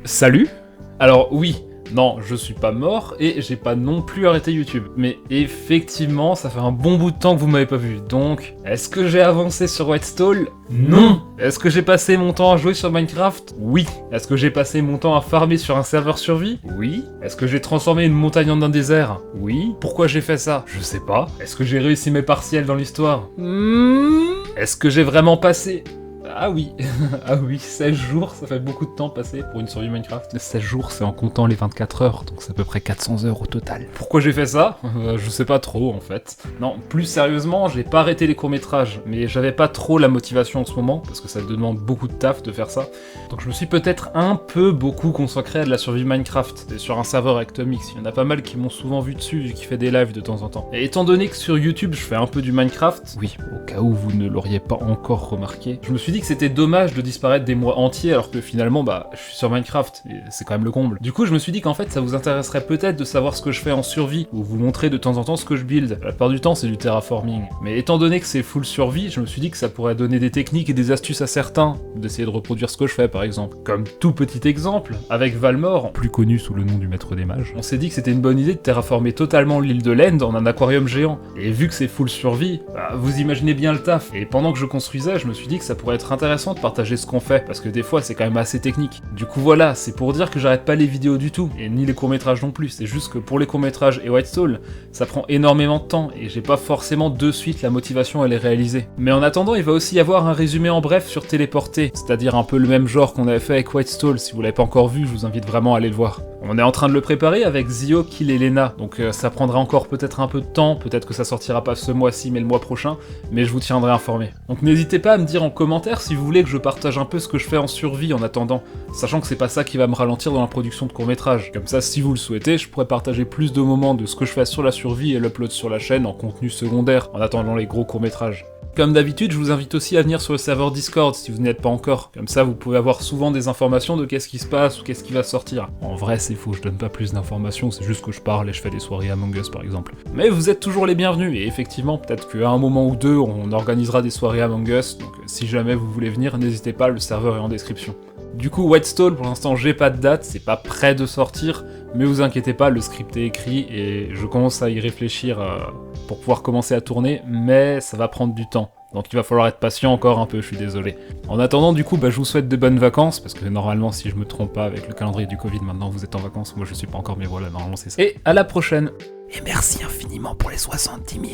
Salut. Alors oui, non, je suis pas mort et j'ai pas non plus arrêté YouTube. Mais effectivement, ça fait un bon bout de temps que vous m'avez pas vu. Donc, est-ce que j'ai avancé sur Whitestall? Non. Est-ce que j'ai passé mon temps à jouer sur Minecraft? Oui. Est-ce que j'ai passé mon temps à farmer sur un serveur survie? Oui. Est-ce que j'ai transformé une montagne en un désert? Oui. Pourquoi j'ai fait ça? Je sais pas. Est-ce que j'ai réussi mes partiels dans l'histoire? Est-ce que j'ai vraiment passé... Ah oui, ah oui, 16 jours, ça fait beaucoup de temps passé pour une survie Minecraft. 16 jours, c'est en comptant les 24 heures, donc c'est à peu près 400 heures au total. Pourquoi j'ai fait ça? Je sais pas trop, en fait. Non, plus sérieusement, j'ai pas arrêté les courts-métrages, mais j'avais pas trop la motivation en ce moment, parce que ça demande beaucoup de taf de faire ça. Donc je me suis peut-être un peu beaucoup consacré à de la survie Minecraft. C'est sur un serveur Actomix, il y en a pas mal qui m'ont souvent vu dessus, vu qu'il fait des lives de temps en temps. Et étant donné que sur YouTube, je fais un peu du Minecraft, oui, au cas où vous ne l'auriez pas encore remarqué, je me suis dit que c'était dommage de disparaître des mois entiers alors que finalement je suis sur Minecraft et c'est quand même le comble. Du coup je me suis dit qu'en fait ça vous intéresserait peut-être de savoir ce que je fais en survie ou vous montrer de temps en temps ce que je build. La plupart du temps c'est du terraforming. Mais étant donné que c'est full survie, je me suis dit que ça pourrait donner des techniques et des astuces à certains d'essayer de reproduire ce que je fais par exemple. Comme tout petit exemple, avec Valmore, plus connu sous le nom du maître des mages, on s'est dit que c'était une bonne idée de terraformer totalement l'île de l'End en un aquarium géant. Et vu que c'est full survie, vous imaginez bien le taf. Et pendant que je construisais, je me suis dit que ça pourrait être intéressant de partager ce qu'on fait, parce que des fois c'est quand même assez technique. Du coup voilà, c'est pour dire que j'arrête pas les vidéos du tout, et ni les courts-métrages non plus, c'est juste que pour les courts-métrages et Whitestall, ça prend énormément de temps, et j'ai pas forcément de suite la motivation à les réaliser. Mais en attendant, il va aussi y avoir un résumé en bref sur Téléporté, c'est-à-dire un peu le même genre qu'on avait fait avec Whitestall. Si vous l'avez pas encore vu, je vous invite vraiment à aller le voir. On est en train de le préparer avec Zio, Kill et Lena, donc ça prendra encore peut-être un peu de temps, peut-être que ça sortira pas ce mois-ci mais le mois prochain, mais je vous tiendrai informé. Donc n'hésitez pas à me dire en commentaire si vous voulez que je partage un peu ce que je fais en survie en attendant, sachant que c'est pas ça qui va me ralentir dans la production de courts-métrages. Comme ça, si vous le souhaitez, je pourrais partager plus de moments de ce que je fais sur la survie et l'upload sur la chaîne en contenu secondaire, en attendant les gros courts-métrages. Comme d'habitude, je vous invite aussi à venir sur le serveur Discord si vous n'y êtes pas encore. Comme ça, vous pouvez avoir souvent des informations de qu'est-ce qui se passe ou qu'est-ce qui va sortir. En vrai, c'est faux, je donne pas plus d'informations, c'est juste que je parle et je fais des soirées Among Us par exemple. Mais vous êtes toujours les bienvenus, et effectivement, peut-être qu'à un moment ou deux, on organisera des soirées Among Us, donc si jamais vous voulez venir, n'hésitez pas, le serveur est en description. Du coup, Whitestall, pour l'instant, j'ai pas de date, c'est pas prêt de sortir, mais vous inquiétez pas, le script est écrit et je commence à y réfléchir pour pouvoir commencer à tourner, mais ça va prendre du temps. Donc il va falloir être patient encore un peu, je suis désolé. En attendant, du coup, je vous souhaite de bonnes vacances, parce que normalement, si je me trompe pas, avec le calendrier du Covid, maintenant vous êtes en vacances, moi je suis pas encore, mais voilà, normalement c'est ça. Et à la prochaine. Et merci infiniment pour les 70 000.